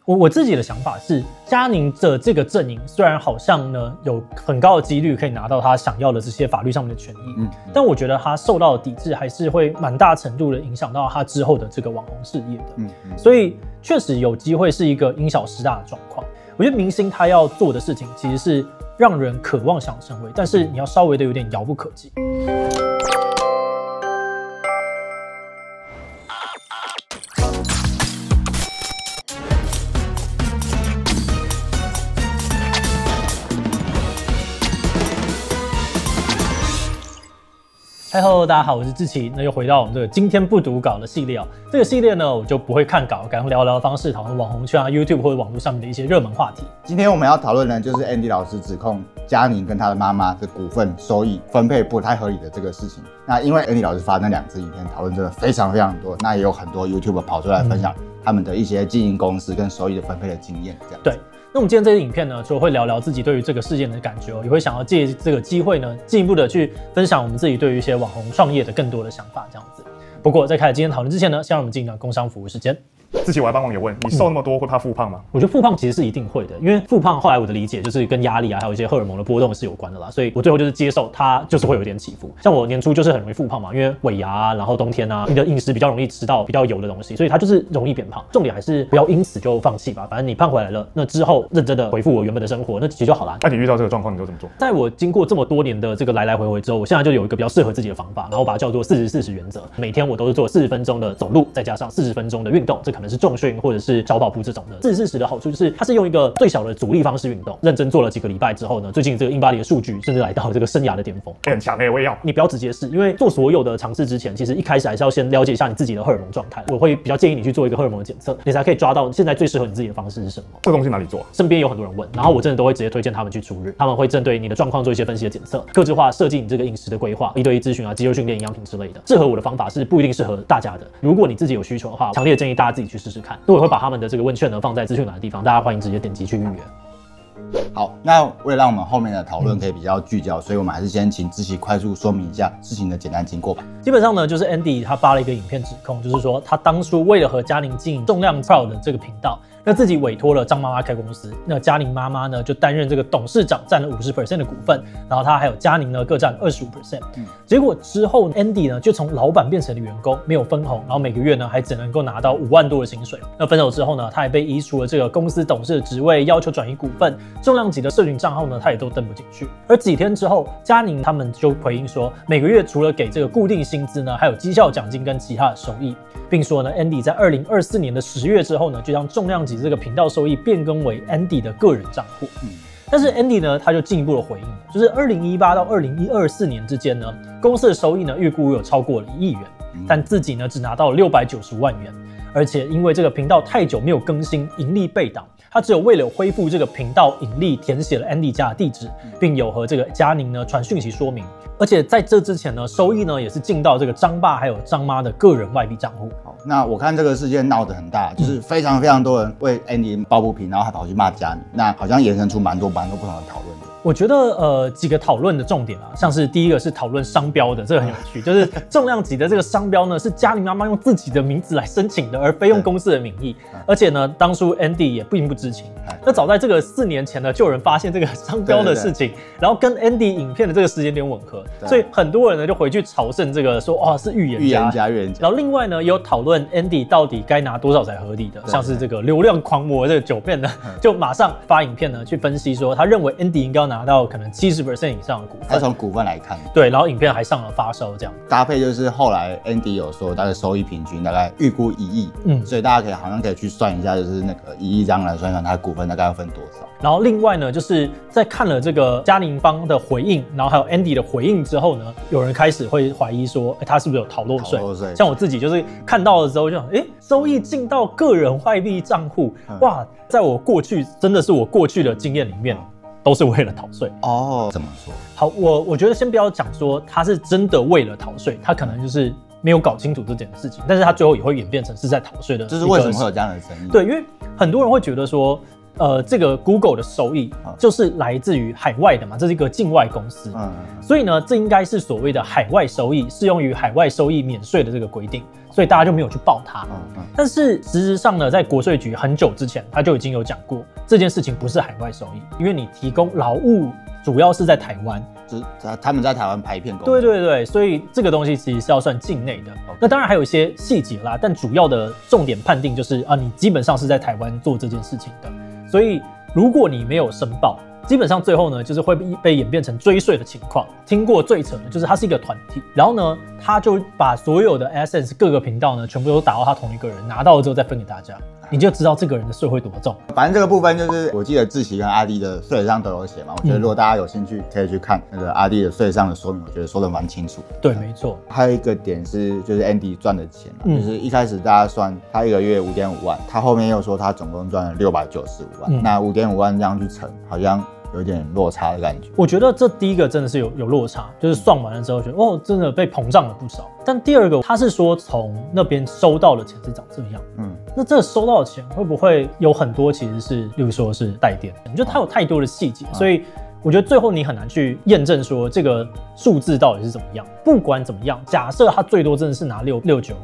我自己的想法是，佳宁的这个阵营虽然好像呢有很高的几率可以拿到他想要的这些法律上面的权益，但我觉得他受到的抵制还是会蛮大程度的影响到他之后的这个网红事业的。所以确实有机会是一个因小失大的状况。我觉得明星他要做的事情其实是让人渴望想成为，但是你要稍微的有点遥不可及。Hello， 大家好，我是志祺。那又回到我们这个今天不读稿的系列哦。这个系列呢，我就不会看稿，改用聊聊的方式讨论网红圈啊、YouTube 或者网络上面的一些热门话题。今天我们要讨论的就是 Andy 老师指控佳宁跟他的妈妈的股份收益分配不太合理的这个事情。那因为 Andy 老师发那2支影片讨论真的非常多，那也有很多 YouTuber 跑出来分享他们的一些经营公司跟收益的分配的经验，这样。对。那我们今天这支影片呢，除了会聊聊自己对于这个事件的感觉也会想要借这个机会呢，进一步的去分享我们自己对于一些网红创业的更多的想法，这样子。不过在开始今天讨论之前呢，先让我们进入工商服务时间。志祺，我来帮网友问，你瘦那么多会怕复胖吗？我觉得复胖其实是一定会的，因为复胖后来我的理解就是跟压力啊，还有一些荷尔蒙的波动是有关的啦，所以我最后就是接受它就是会有一点起伏。像我年初就是很容易复胖嘛，因为尾牙啊，然后冬天啊，你的饮食比较容易吃到比较油的东西，所以它就是容易变胖。重点还是不要因此就放弃吧，反正你胖回来了，那之后认真的恢复我原本的生活，那其实就好了。那你遇到这个状况，你都怎么做？在我经过这么多年的这个来来回回之后，我现在就有一个比较适合自己的方法，然后把它叫做40-40原则。每天我都是做40分钟的走路，再加上40分钟的运动，这可能是重训或者是小跑步这种的。40-40的好处就是它是用一个最小的阻力方式运动，认真做了几个礼拜之后呢，最近这个 InBody 的数据甚至来到这个生涯的巅峰，很强我也要。你不要直接试，因为做所有的尝试之前，其实一开始还是要先了解一下你自己的荷尔蒙状态。我会比较建议你去做一个荷尔蒙的检测，你才可以抓到现在最适合你自己的方式是什么。这个东西哪里做？身边有很多人问，然后我真的都会直接推荐他们去出日，他们会针对你的状况做一些分析的检测，客制化设计你这个饮食的规划，1对1咨询啊、肌肉训练、营养品之类的。适合我的方法是不一定适合大家的，如果你自己有需求的话，强烈建议大家自己去试试看。那我会把他们的这个问卷呢放在资讯栏的地方，大家欢迎直接点击去预约。好，那为了让我们后面的讨论可以比较聚焦，所以我们还是先请志祺快速说明一下事情的简单经过吧。基本上呢，就是 Andy 他发了一个影片指控，就是说他当初为了和佳宁经营重量 Proud 的这个频道，那自己委托了张妈妈开公司，那佳宁妈妈呢就担任这个董事长，占了50% 的股份，然后他还有佳宁呢各占25%。结果之后 Andy 呢就从老板变成了员工，没有分红，然后每个月呢还只能够拿到5万多的薪水。那分手之后呢，他也被移除了这个公司董事的职位，要求转移股份，重量级的社群账号呢他也都登不进去。而几天之后，佳宁他们就回应说，每个月除了给这个固定薪资呢，还有绩效奖金跟其他的收益，并说呢 Andy 在2024年的10月之后呢，就将重量级这个频道收益变更为 Andy 的个人账户。但是 Andy 呢，他就进一步的回应了，就是2018到2024年之间呢，公司的收益呢预估有超过了1亿元，但自己呢只拿到了690万元，而且因为这个频道太久没有更新，盈利被挡。他只有为了恢复这个频道盈利，填写了 Andy 家的地址，并有和这个佳宁呢传讯息说明。而且在这之前呢，收益呢也是进到这个张爸还有张妈的个人外币账户。好，那我看这个事件闹得很大，就是非常多人为 Andy 抱不平，然后还跑去骂佳宁，那好像衍生出蛮多不同的讨论的。我觉得几个讨论的重点啊，像是第一个是讨论商标的，这个很有趣，就是重量级的这个商标呢是佳宁妈妈用自己的名字来申请的，而非用公司的名义。而且呢，当初 Andy 也并不知情。那早在这个4年前呢，就有人发现这个商标的事情，然后跟 Andy 影片的这个时间点吻合，所以很多人呢就回去朝圣这个说，哦是预言家。然后另外呢，也有讨论 Andy 到底该拿多少才合理的，像是这个流量狂魔这个9变呢，就马上发影片呢去分析说，他认为 Andy 应该要拿到可能70% 以上的股份。他从股份来看，对，然后影片还上了发烧这样搭配，就是后来 Andy 有说大概收益平均大概预估1亿，所以大家好像可以去算一下，就是那个1亿这样来算算，他的股份大概要分多少。然后另外呢，就是在看了这个佳宁方的回应，然后还有 Andy 的回应之后呢，有人开始会怀疑说，他是不是有逃漏税？像我自己就是看到了之后就想，收益进到个人外币账户，哇，在我过去真的是我过去的经验里面。都是为了逃税哦？怎么说？好，我觉得先不要讲说他是真的为了逃税，他可能就是没有搞清楚这件事情，但是他最后也会演变成是在逃税的。就是为什么会有这样的争议？对，因为很多人会觉得说，这个 Google 的收益就是来自于海外的嘛，这是一个境外公司，所以呢，这应该是所谓的海外收益，适用于海外收益免税的这个规定，所以大家就没有去报它。但是事实上呢，在国税局很久之前，他就已经有讲过这件事情不是海外收益，因为你提供劳务主要是在台湾。就是他们在台湾拍片工作，对，所以这个东西其实是要算境内的。那当然还有一些细节啦，但主要的重点判定就是你基本上是在台湾做这件事情的。所以如果你没有申报，基本上最后呢就是会被演变成追税的情况。听过最扯的就是它是一个团体，然后呢他就把所有的 AdSense 各个频道呢全部都打到他同一个人，拿到了之后再分给大家。你就知道这个人的税会多重。反正这个部分就是，我记得志祺跟阿弟的税上都有写嘛。我觉得如果大家有兴趣，可以去看那个阿弟的税上的说明，我觉得说的蛮清楚的。对，没错。还有一个点是，就是 Andy 赚的钱就是一开始大家算他一个月5.5万，他后面又说他总共赚了695万，那5.5万这样去乘，好像有点落差的感觉。我觉得这第一个真的是有落差，就是算完了之后觉得真的被膨胀了不少。但第二个，他是说从那边收到的钱是长这样，那这收到的钱会不会有很多其实是，例如说是带电，就它有太多的细节，所以我觉得最后你很难去验证说这个数字到底是怎么样。不管怎么样，假设他最多真的是拿695，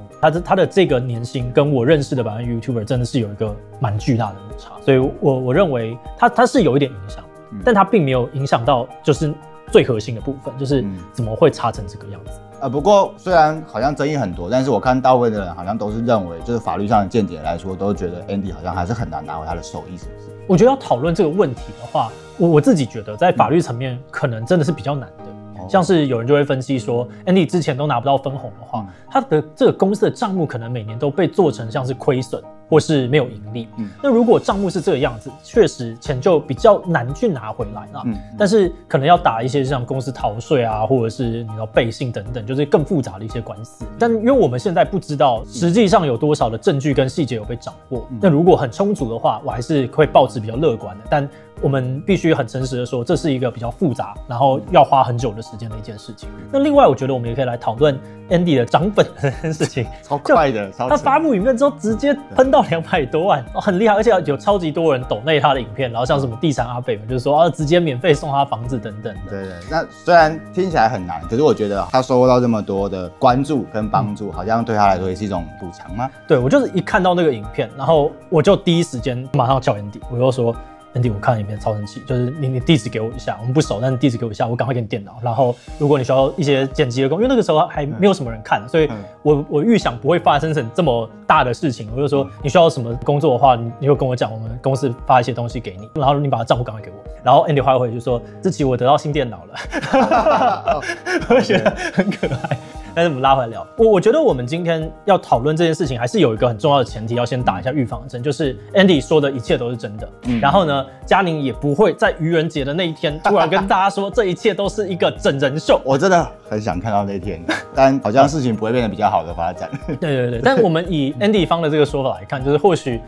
他的这个年薪跟我认识的YouTuber 真的是有一个蛮巨大的落差，所以我认为他是有一点影响，但他并没有影响到就是最核心的部分，就是怎么会差成这个样子。不过虽然好像争议很多，但是我看大部分的人好像都是认为，就是法律上的见解来说，都觉得 Andy 好像还是很难拿回他的收益，是不是？我觉得要讨论这个问题的话，我自己觉得在法律层面可能真的是比较难的。像是有人就会分析说 ，Andy 之前都拿不到分红的话，他的这个公司的账目可能每年都被做成像是亏损或是没有盈利。那如果账目是这个样子，确实钱就比较难去拿回来了。但是可能要打一些像公司逃税啊，或者是你要背信等等，就是更复杂的一些官司。但因为我们现在不知道实际上有多少的证据跟细节有被掌握，那如果很充足的话，我还是会抱持比较乐观的。但我们必须很诚实的说，这是一个比较复杂，然后要花很久的时间的一件事情。那另外，我觉得我们也可以来讨论 Andy 的涨粉这件事情，超快的，他发布影片之后直接喷到200多万，很厉害，而且有超级多人抖内他的影片，然后像什么地产阿北们，就是说直接免费送他房子等等的。对，那虽然听起来很难，可是我觉得他收获到这么多的关注跟帮助，好像对他来说也是一种补偿吗？对，我就是一看到那个影片，然后我就第一时间马上叫 Andy， 我就说。Andy， 我看了影片超生气，就是你地址给我一下，我们不熟，但是地址给我一下，我赶快给你电脑。然后如果你需要一些剪辑的工，因为那个时候还没有什么人看，所以我预想不会发生成这么大的事情。我就说你需要什么工作的话，你就跟我讲，我们公司发一些东西给你，然后你把账户赶快给我。然后 Andy 回就说：“志祺，我得到新电脑了。”我觉得很可爱。但是我们拉回来聊，我觉得我们今天要讨论这件事情，还是有一个很重要的前提，要先打一下预防针，就是 Andy 说的一切都是真的。然后呢，嘉宁也不会在愚人节的那一天突然跟大家说这一切都是一个整人秀。我真的很想看到那天，但好像事情不会变得比较好的发展。对，但我们以 Andy 方的这个说法来看，就是或许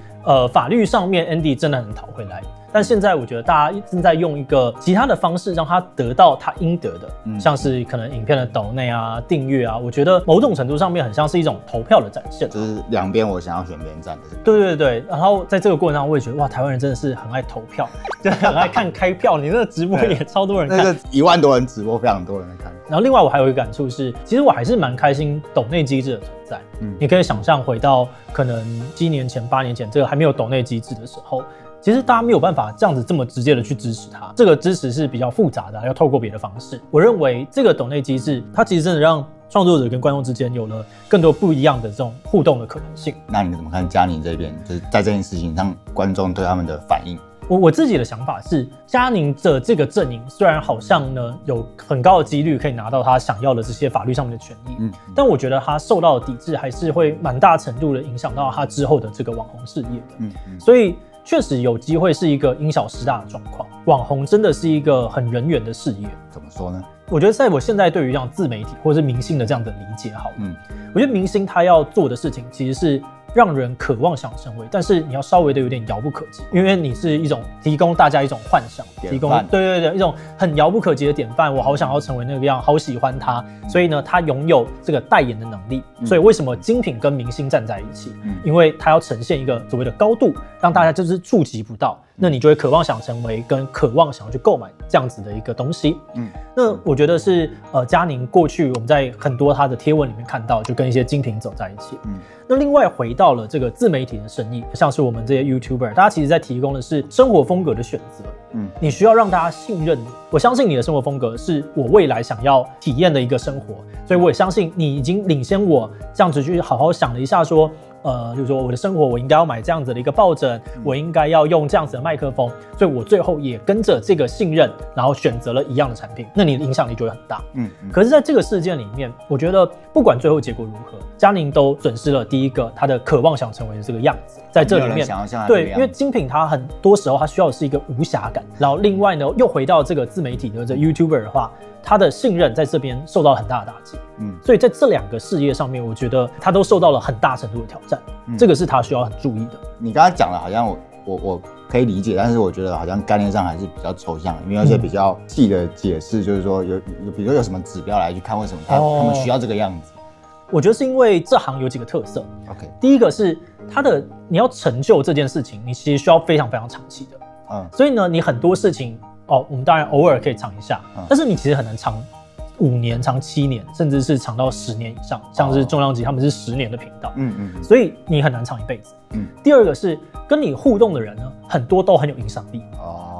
法律上面 Andy 真的很讨回来。但现在我觉得大家正在用一个其他的方式让他得到他应得的，像是可能影片的抖内啊、订阅啊，我觉得某种程度上面很像是一种投票的展现，就是两边我想要选边站的。对，然后在这个过程上，我也觉得哇，台湾人真的是很爱投票，就很爱看开票，你那个直播也超多人看，那个1万多人直播，非常多人在看。然后另外我还有一个感触是，其实我还是蛮开心抖内机制的存在。你可以想象回到可能7年前、8年前，这个还没有抖内机制的时候。其实大家没有办法这样子这么直接的去支持他，这个支持是比较复杂的，要透过别的方式。我认为这个抖内机制，它其实真的让创作者跟观众之间有了更多不一样的这种互动的可能性。那你怎么看嘉宁这边，就是在这件事情上观众对他们的反应？我自己的想法是，嘉宁的这个阵营虽然好像呢有很高的几率可以拿到他想要的这些法律上面的权益，但我觉得他受到的抵制还是会蛮大程度的影响到他之后的这个网红事业的。所以确实有机会是一个因小失大的状况。网红真的是一个很人缘的事业。怎么说呢？我觉得在我现在对于这样自媒体或者是明星的这样的理解好了，我觉得明星他要做的事情其实是让人渴望想成为，但是你要稍微的有点遥不可及，因为你是一种提供大家一种幻想，提供对一种很遥不可及的典范。我好想要成为那个样，好喜欢他，所以呢，他拥有这个代言的能力。所以为什么精品跟明星站在一起？因为他要呈现一个所谓的高度，让大家就是触及不到。那你就会渴望想成为跟渴望想要去购买这样子的一个东西。那我觉得是佳宁过去我们在很多他的贴文里面看到，就跟一些精品走在一起。那另外回到了这个自媒体的生意，像是我们这些 YouTuber， 大家其实在提供的是生活风格的选择。你需要让大家信任你，我相信你的生活风格是我未来想要体验的一个生活，所以我也相信你已经领先我这样子去好好想了一下说。就是说我的生活我应该要买这样子的一个抱枕，我应该要用这样子的麦克风，所以我最后也跟着这个信任，然后选择了一样的产品，那你的影响力就会很大。可是在这个事件里面，我觉得不管最后结果如何，佳宁都损失了第一个他的渴望想成为的这个样子，在这里面，对，因为精品它很多时候它需要的是一个无瑕感，然后另外呢又回到这个自媒体的这 YouTuber 的话，他的信任在这边受到很大的打击。所以在这两个事业上面，我觉得他都受到了很大程度的挑战。这个是他需要很注意的。你刚才讲了，好像我可以理解，但是我觉得好像概念上还是比较抽象的，因为有些比较细的解释，就是说比如说有什么指标来去看为什么他们需要这个样子。我觉得是因为这行有几个特色。OK， 第一个是你要成就这件事情，你其实需要非常非常长期的。所以呢，你很多事情我们当然偶尔可以尝一下，但是你其实很难尝5年、尝7年，甚至是尝到10年以上。像是重量级他们是10年的频道，所以你很难尝一辈子。第二个是跟你互动的人呢，很多都很有影响力，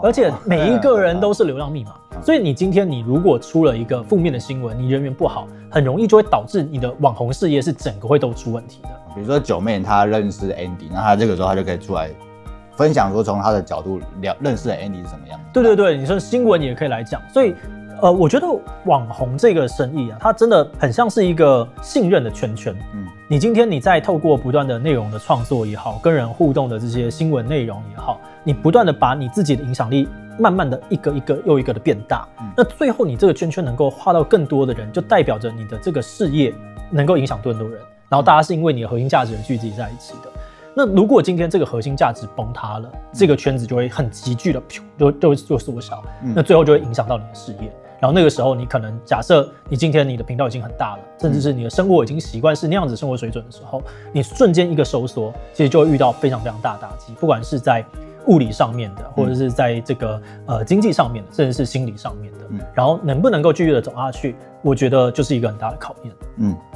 而且每一个人都是流量密码。所以你今天你如果出了一个负面的新闻，你人缘不好，很容易就会导致你的网红事业是整个会都出问题的。比如说九妹她认识 Andy， 那她这个时候她就可以出来分享说从她的角度认识的 Andy 是什么样子。对对对，你说新闻也可以来讲。所以我觉得网红这个生意啊，它真的很像是一个信任的圈圈。你今天你在透过不断的内容的创作也好，跟人互动的这些新闻内容也好，你不断的把你自己的影响力慢慢的一个一个又一个的变大，那最后你这个圈圈能够画到更多的人，就代表着你的这个事业能够影响更多人，然后大家是因为你的核心价值而聚集在一起的。那如果今天这个核心价值崩塌了，这个圈子就会很急剧的就缩小，那最后就会影响到你的事业。然后那个时候，你可能假设你今天你的频道已经很大了，甚至是你的生活已经习惯是那样子生活水准的时候，你瞬间一个收缩，其实就会遇到非常非常大的打击，不管是在物理上面的，或者是在这个经济上面的，甚至是心理上面的。然后能不能够继续的走下去，我觉得就是一个很大的考验。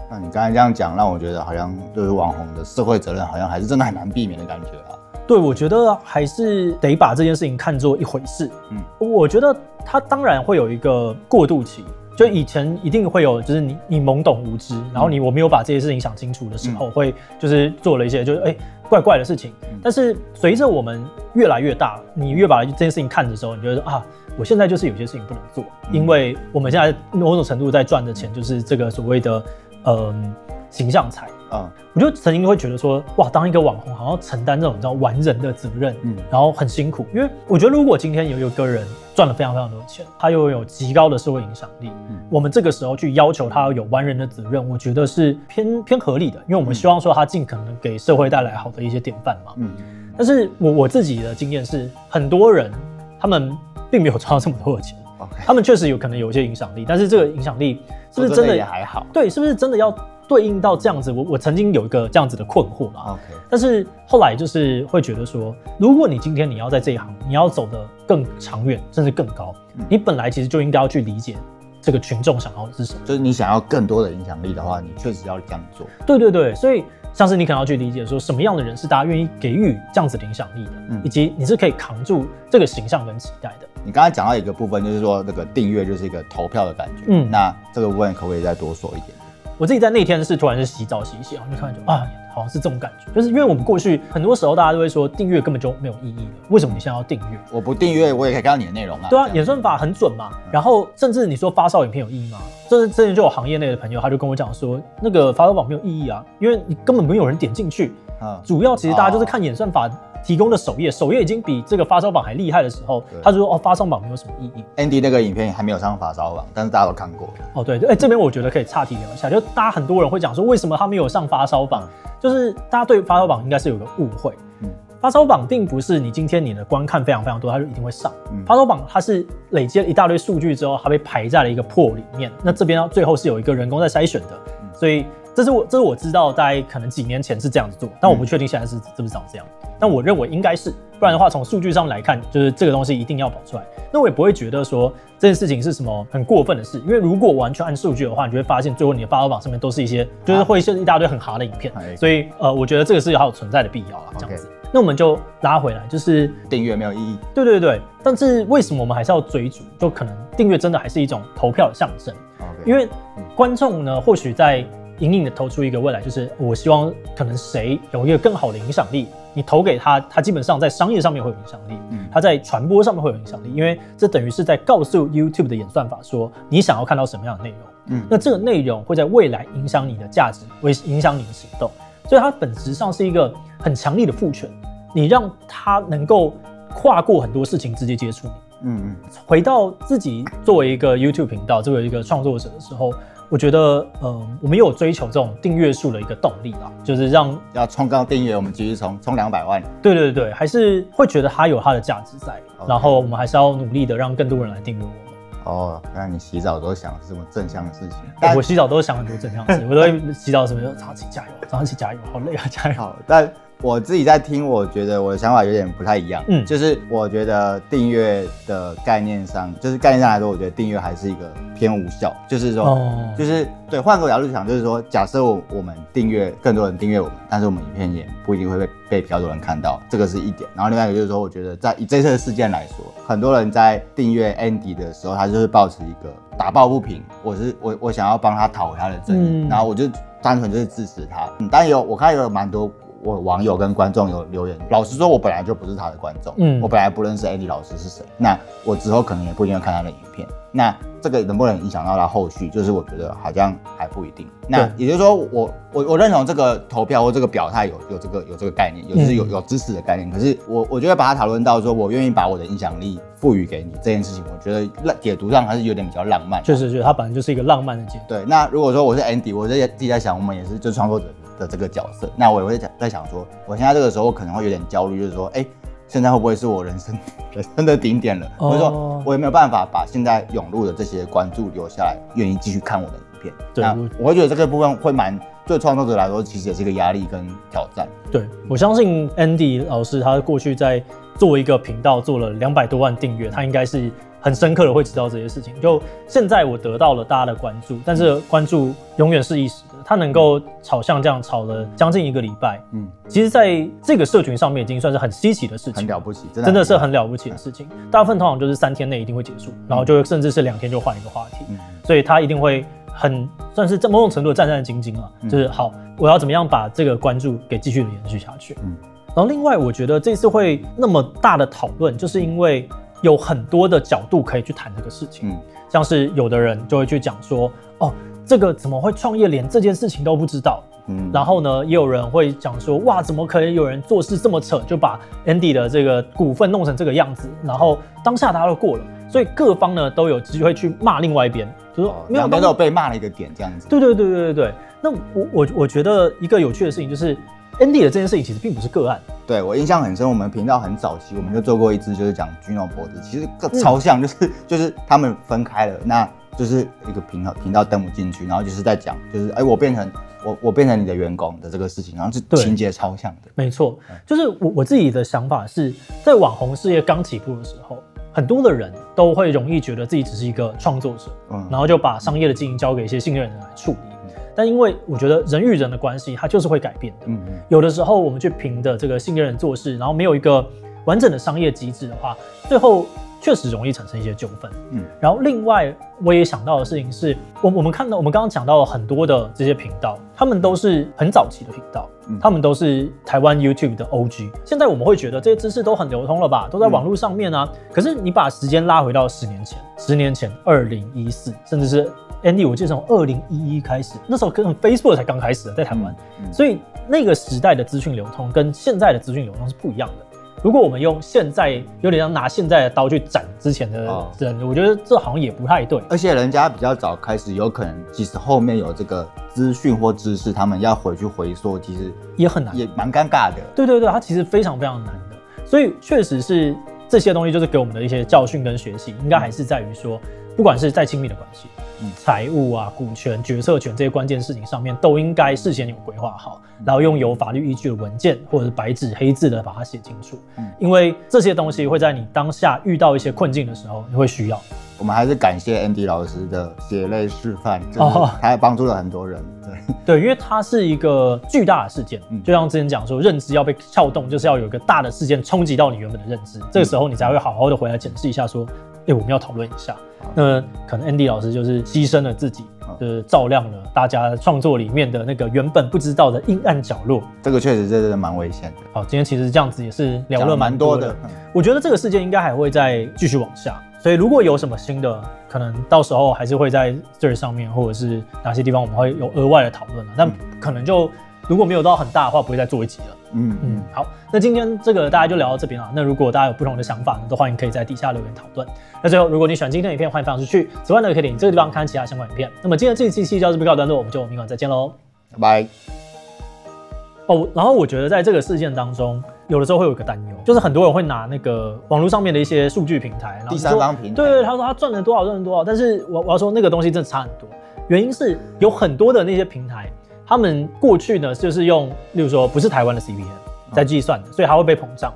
那你刚才这样讲，让我觉得好像对于网红的社会责任，好像还是真的很难避免的感觉啊。对，我觉得还是得把这件事情看作一回事。我觉得它当然会有一个过渡期，就以前一定会有，就是你懵懂无知，然后我没有把这些事情想清楚的时候，会就是做了一些就是怪怪的事情。但是随着我们越来越大，你越把这件事情看的时候，你觉得啊，我现在就是有些事情不能做，因为我们现在某种程度在赚的钱就是这个所谓的形象财。我就曾经会觉得说，哇，当一个网红好像承担这种你知道完人的责任，然后很辛苦。因为我觉得如果今天有一个人赚了非常非常多的钱，他又有极高的社会影响力，我们这个时候去要求他要有完人的责任，我觉得是偏合理的，因为我们希望说他尽可能给社会带来好的一些典范嘛。但是我自己的经验是，很多人他们并没有赚到这么多的钱，他们确实有可能有一些影响力，但是这个影响力是不是真的也还好？对，是不是真的要对应到这样子？我曾经有一个这样子的困惑啦。但是后来就是会觉得说，如果你今天你要在这一行，你要走得更长远，甚至更高，你本来其实就应该要去理解这个群众想要的是什么。就是你想要更多的影响力的话，你确实要这样做。对对对，所以像是你可能要去理解说，什么样的人是大家愿意给予这样子的影响力的，以及你是可以扛住这个形象跟期待的。你刚才讲到一个部分，就是说那个订阅就是一个投票的感觉。那这个部分可不可以再多说一点？我自己在那天是突然是洗澡洗一洗，然后就突然就好像是这种感觉，就是因为我们过去很多时候大家都会说订阅根本就没有意义了，为什么你现在要订阅？我不订阅我也可以看到你的内容啊。对啊，演算法很准嘛。然后甚至你说发烧影片有意义吗？之前就有行业内的朋友他就跟我讲说，那个发烧榜没有意义啊，因为你根本没有人点进去。主要其实大家就是看演算法提供的首页已经比这个发烧榜还厉害的时候，他就说发烧榜没有什么意义。Andy 那个影片还没有上发烧榜，但是大家都看过。对，这边我觉得可以岔题聊一下，就大家很多人会讲说，为什么他没有上发烧榜？就是大家对发烧榜应该是有个误会。发烧榜并不是你今天你的观看非常非常多，它就一定会上。发烧榜它是累积了一大堆数据之后，它被排在了一个破里面。那这边最后是有一个人工在筛选的，所以这是我知道，大概可能几年前是这样子做，但我不确定现在是不是长这样。但我认为应该是，不然的话，从数据上来看，就是这个东西一定要跑出来。那我也不会觉得说这件事情是什么很过分的事，因为如果完全按数据的话，你就会发现最后你的发布榜上面都是一些，就是会是一大堆很哈的影片。所以我觉得这个是还有存在的必要啦，这样子。那我们就拉回来，就是订阅没有意义。对，但是为什么我们还是要追逐？就可能订阅真的还是一种投票的象征。因为观众呢，或许在隐隐的投出一个未来，就是我希望可能谁有一个更好的影响力，你投给他，他基本上在商业上面会有影响力，他在传播上面会有影响力，因为这等于是在告诉 YouTube 的演算法说你想要看到什么样的内容，那这个内容会在未来影响你的价值，会影响你的行动，所以它本质上是一个很强力的赋权，你让他能够跨过很多事情直接接触你。回到自己作为一个 YouTube 频道，作为一个创作者的时候，我觉得我们也有追求这种订阅数的一个动力啦，就是让要冲高订阅，我们继续冲200万。对，还是会觉得它有它的价值在，然后我们还是要努力的让更多人来订阅我们。哦，原来你洗澡都想是这么正向的事情。我洗澡都想很多正向的事情，我都会洗澡的时候早上起加油，早上起加油，好累啊，加油。好，但我自己在听，我觉得我的想法有点不太一样。就是我觉得订阅的概念上，就是概念上来说，我觉得订阅还是一个偏无效。就是说，就是对，换个角度想，就是说，假设我们订阅更多人订阅我们，但是我们影片也不一定会被比较多人看到，这个是一点。然后另外一个就是说，我觉得以这次的事件来说，很多人在订阅 Andy 的时候，他就是抱持一个打抱不平，我想要帮他讨回他的正义，然后我就单纯就是支持他。当然我看有蛮多我网友跟观众有留言，老实说，我本来就不是他的观众，我本来不认识 Andy 老师是谁，那我之后可能也不一定会看他的影片，那这个能不能影响到他后续，就是我觉得好像还不一定。那也就是说，我认同这个投票或这个表态有这个概念，就是有支持的概念，可是我觉得把它讨论到说，我愿意把我的影响力赋予给你这件事情，我觉得解读上还是有点比较浪漫。确实，它本来就是一个浪漫的解读。对，那如果说我是 Andy， 我自己在想，我们也是就创作者的这个角色，那我也会在想说，我现在这个时候可能会有点焦虑，就是说，现在会不会是我人生的顶点了？或者说，我有没有办法把现在涌入的这些关注留下来，愿意继续看我的影片？对，那我会觉得这个部分会对创作者来说，其实也是一个压力跟挑战。对，我相信 Andy 老师他过去在做一个频道做了200多万订阅，他应该是很深刻的会知道这些事情。就现在我得到了大家的关注，但是关注永远是一时的。他能够炒像这样炒了将近1个礼拜，其实在这个社群上面已经算是很稀奇的事情，很了不起，真的是很了不起的事情。大部分通常就是3天内一定会结束，然后就甚至是2天就换一个话题，所以他一定会很算是在某种程度的战战兢兢啊，就是好，我要怎么样把这个关注给继续的延续下去。然后另外，我觉得这次会那么大的讨论，就是因为有很多的角度可以去谈这个事情，像是有的人就会去讲说，这个怎么会创业连这件事情都不知道？然后呢，也有人会讲说，哇，怎么可能有人做事这么扯，就把 Andy 的这个股份弄成这个样子？然后当下大家都过了，所以各方呢都有机会去骂另外一边，就说两边都有被骂了一个点这样子。对。那我觉得一个有趣的事情就是 ，Andy 的这件事情其实并不是个案。对，我印象很深，我们频道很早期我们就做过一支，就是讲 Gino 脖子，其实超像，就是他们分开了，那就是一个频道登不进去，然后就是在讲，就是我变成你的员工的这个事情，然后是情节超像的。没错，就是我自己的想法是在网红事业刚起步的时候，很多的人都会容易觉得自己只是一个创作者，然后就把商业的经营交给一些信任的人来处理。但因为我觉得人与人的关系，它就是会改变的。有的时候我们去凭的这个信任人做事，然后没有一个完整的商业机制的话，最后确实容易产生一些纠纷。然后另外我也想到的事情是，我们刚刚讲到了很多的这些频道，他们都是很早期的频道，他们都是台湾 YouTube 的 OG。现在我们会觉得这些知识都很流通了吧，都在网络上面啊。可是你把时间拉回到10年前，2014，甚至是Andy， 我记得从2011开始，那时候跟 Facebook 才刚开始在台湾，所以那个时代的资讯流通跟现在的资讯流通是不一样的。如果我们用现在有点像拿现在的刀去斩之前的人，我觉得这好像也不太对。而且人家比较早开始，有可能即使后面有这个资讯或知识，他们要回去回溯，其实也很难，也蛮尴尬的。对，它其实非常非常难的。所以确实是这些东西就是给我们的一些教训跟学习，应该还是在于说，不管是再亲密的关系，财务啊、股权、决策权这些关键事情上面，都应该事先有规划好，然后用有法律依据的文件或者是白纸黑字的把它写清楚。因为这些东西会在你当下遇到一些困境的时候，你会需要。我们还是感谢 Andy 老师的血泪示范，就是他还帮助了很多人。对，因为它是一个巨大的事件，就像之前讲说，认知要被撬动，就是要有一个大的事件冲击到你原本的认知，这个时候你才会好好的回来检视一下，说，我们要讨论一下。那可能 Andy 老师就是牺牲了自己，就是照亮了大家创作里面的那个原本不知道的阴暗角落。这个确实真的蛮危险的。好，今天其实这样子也是聊了蛮多的。我觉得这个事件应该还会再继续往下。所以如果有什么新的，可能到时候还是会在这上面，或者是哪些地方我们会有额外的讨论，但可能就如果没有到很大的话，不会再做一集了。好，那今天这个大家就聊到这边了。那如果大家有不同的想法呢，都欢迎可以在底下留言讨论。那最后，如果你喜欢今天的影片，欢迎分享出去。此外呢，可以点这个地方看其他相关影片。那么今天这一期就到这边告一段落，我们就明晚再见喽，拜拜。然后我觉得在这个事件当中，有的时候会有一个担忧，就是很多人会拿那个网络上面的一些数据平台，然后第三方平台，对，他说他赚了多少，但是我要说那个东西真的差很多。原因是有很多的那些平台，他们过去呢就是用，例如说不是台湾的 CPM 在计算的，所以它会被膨胀。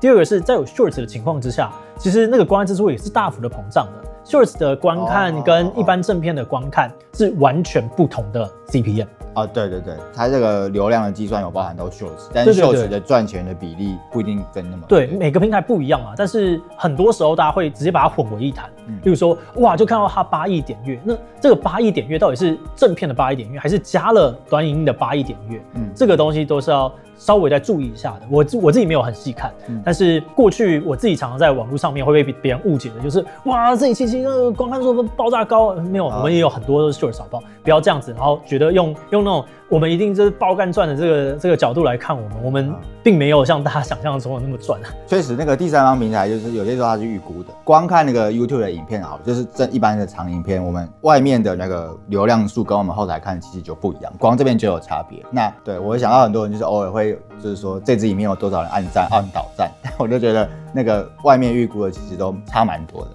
第二个是在有 Shorts 的情况之下，其实那个观看支出也是大幅的膨胀的。Shorts 的观看跟一般正片的观看是完全不同的 CPM。对，它这个流量的计算有包含到 Shorts， 但是 Shorts 的赚钱的比例不一定跟那么对，每个平台不一样嘛，但是很多时候大家会直接把它混为一谈。例如说，哇，就看到它8亿点阅，那这个8亿点阅到底是正片的8亿点阅，还是加了短影音的8亿点阅？这个东西都是要稍微再注意一下的。我自己没有很细看，但是过去我自己常常在网络上面会被别人误解的，就是哇，这一期那个观看数爆炸高，没有，我们也有很多都是 Short 少爆，不要这样子，然后觉得用那种我们一定就是爆干赚的这个角度来看我们并没有像大家想象中的那么赚。确实，那个第三方平台就是有些时候它是预估的，光看那个 YouTube 的影片好，就是一般的长影片，我们外面的那个流量数跟我们后台看其实就不一样，光这边就有差别。那对我想到很多人就是偶尔会就是说这支影片有多少人按赞、按导赞，我就觉得那个外面预估的其实都差蛮多的。